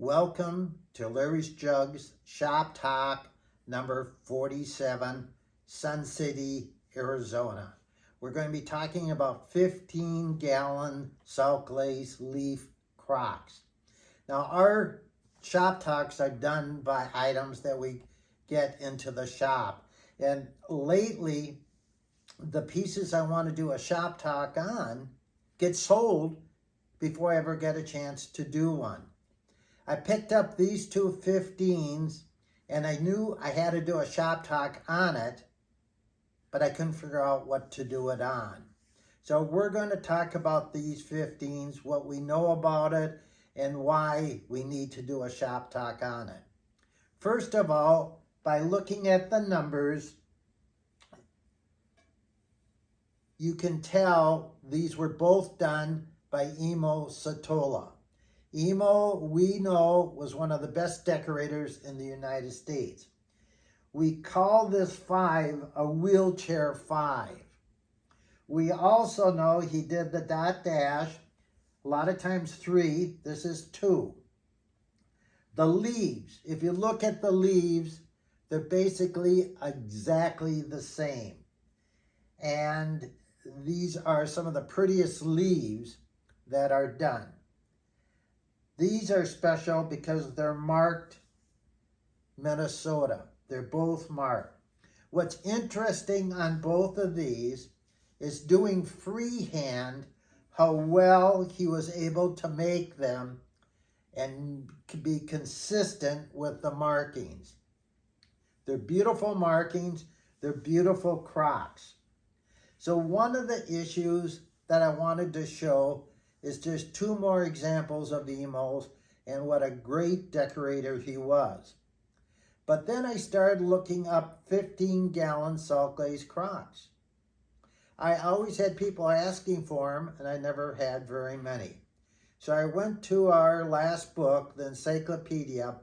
Welcome to Larry's Jugs Shop Talk number 47, Sun City, Arizona. We're going to be talking about 15-gallon Salt Glaze leaf crocks. Now, our shop talks are done by items that we get into the shop. And lately, the pieces I want to do a shop talk on get sold before I ever get a chance to do one. I picked up these two 15s and I knew I had to do a shop talk on it, but I couldn't figure out what to do it on. So we're going to talk about these 15s, what we know about it, and why we need to do a shop talk on it. First of all, by looking at the numbers, you can tell these were both done by Emo Satola. Emo, we know, was one of the best decorators in the United States. We call this 5 a wheelchair 5. We also know he did the dot dash, a lot of times 3, this is 2. The leaves, if you look at the leaves, they're basically exactly the same. And these are some of the prettiest leaves that are done. These are special because they're marked Minnesota. They're both marked. What's interesting on both of these is doing freehand, how well he was able to make them and be consistent with the markings. They're beautiful markings. They're beautiful crocks. So one of the issues that I wanted to show is just 2 more examples of the Emos and what a great decorator he was. But then I started looking up 15-gallon Salt Glaze crocks. I always had people asking for them, and I never had very many. So I went to our last book, the encyclopedia,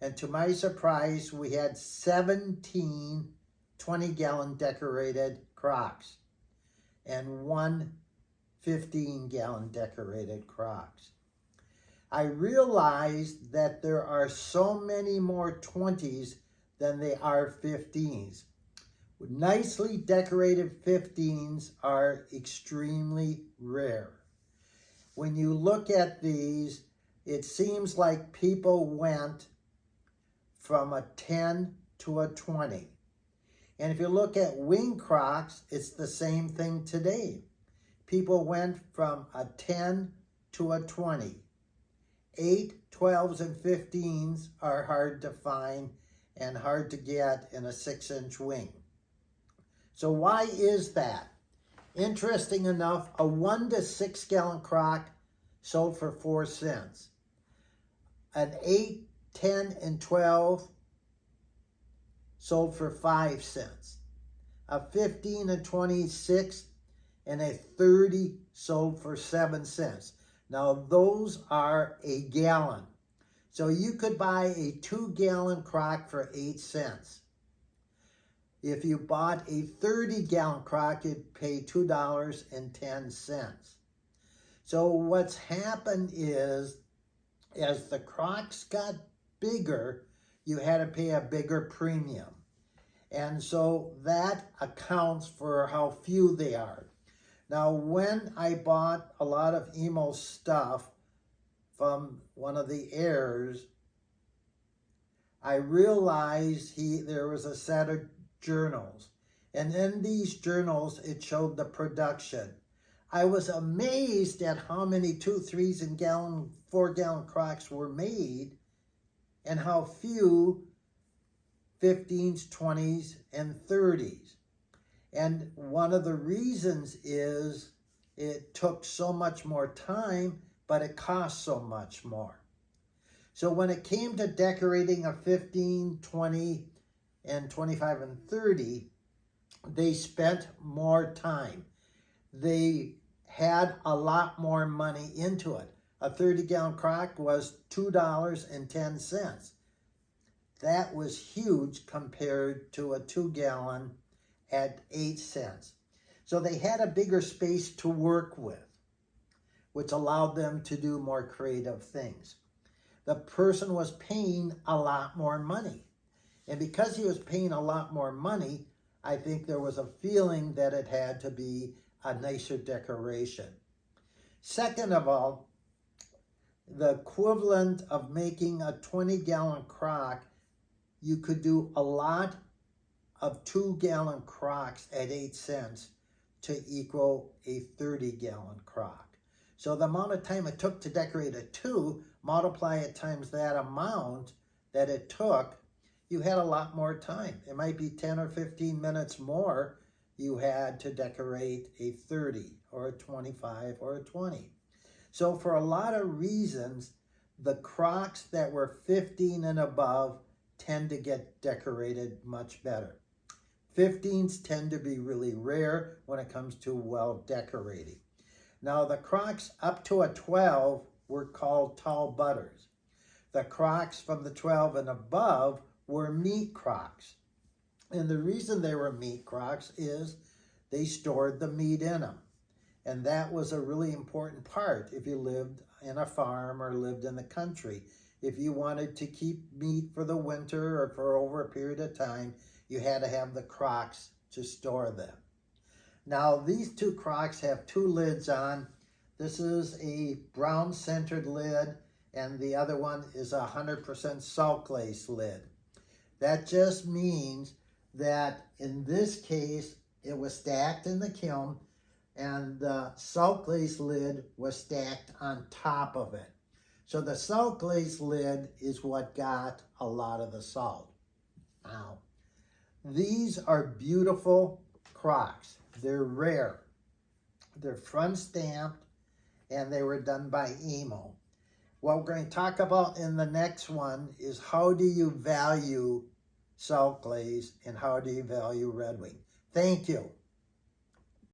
and to my surprise, we had 17 20-gallon decorated crocks and 1 15-gallon decorated crocks. I realized that there are so many more 20s than there are 15s. Nicely decorated 15s are extremely rare. When you look at these, it seems like people went from a 10 to a 20. And if you look at wing crocks, it's the same thing today. People went from a 10 to a 20. 8, 12s, and 15s are hard to find and hard to get in a 6-inch wing. So why is that? Interesting enough, a 1 to 6-gallon crock sold for 4 cents. An 8, 10, and 12 sold for 5 cents. A 15 and 26 and a 30 sold for 7 cents. Now those are a gallon. So you could buy a 2-gallon crock for 8 cents. If you bought a 30-gallon crock, you'd pay $2.10. So what's happened is, as the crocks got bigger, you had to pay a bigger premium. And so that accounts for how few they are. Now, when I bought a lot of Emo stuff from one of the heirs, I realized there was a set of journals. And in these journals, it showed the production. I was amazed at how many 2, 3s, and 4-gallon crocks were made and how few 15s, 20s, and 30s. And one of the reasons is it took so much more time, but it cost so much more. So when it came to decorating a 15, 20, and 25, and 30, they spent more time. They had a lot more money into it. A 30-gallon crock was $2.10. That was huge compared to a 2-gallon at 8 cents. So they had a bigger space to work with, which allowed them to do more creative things. the person was paying a lot more money. And because he was paying a lot more money, I think there was a feeling that it had to be a nicer decoration. Second of all, the equivalent of making a 20-gallon crock, you could do a lot of 2-gallon crocks at 8 cents to equal a 30-gallon crock. So the amount of time it took to decorate a 2, multiply it times that amount that it took, you had a lot more time. It might be 10 or 15 minutes more you had to decorate a 30 or a 25 or a 20. So for a lot of reasons, the crocks that were 15 and above tend to get decorated much better. 15s tend to be really rare when it comes to well decorating. Now the crocks up to a 12 were called tall butters. The crocks from the 12 and above were meat crocks. And the reason they were meat crocks is they stored the meat in them. And that was a really important part if you lived in a farm or lived in the country. If you wanted to keep meat for the winter or for over a period of time, you had to have the crocks to store them. Now these 2 crocks have 2 lids on. This is a brown centered lid and the other one is a 100% salt glaze lid. That just means that in this case, it was stacked in the kiln and the salt glaze lid was stacked on top of it. So the salt glaze lid is what got a lot of the salt. Now, these are beautiful crocks. They're rare. They're front stamped and they were done by Emo. What we're going to talk about in the next one is how do you value salt glaze and how do you value Red Wing. Thank you.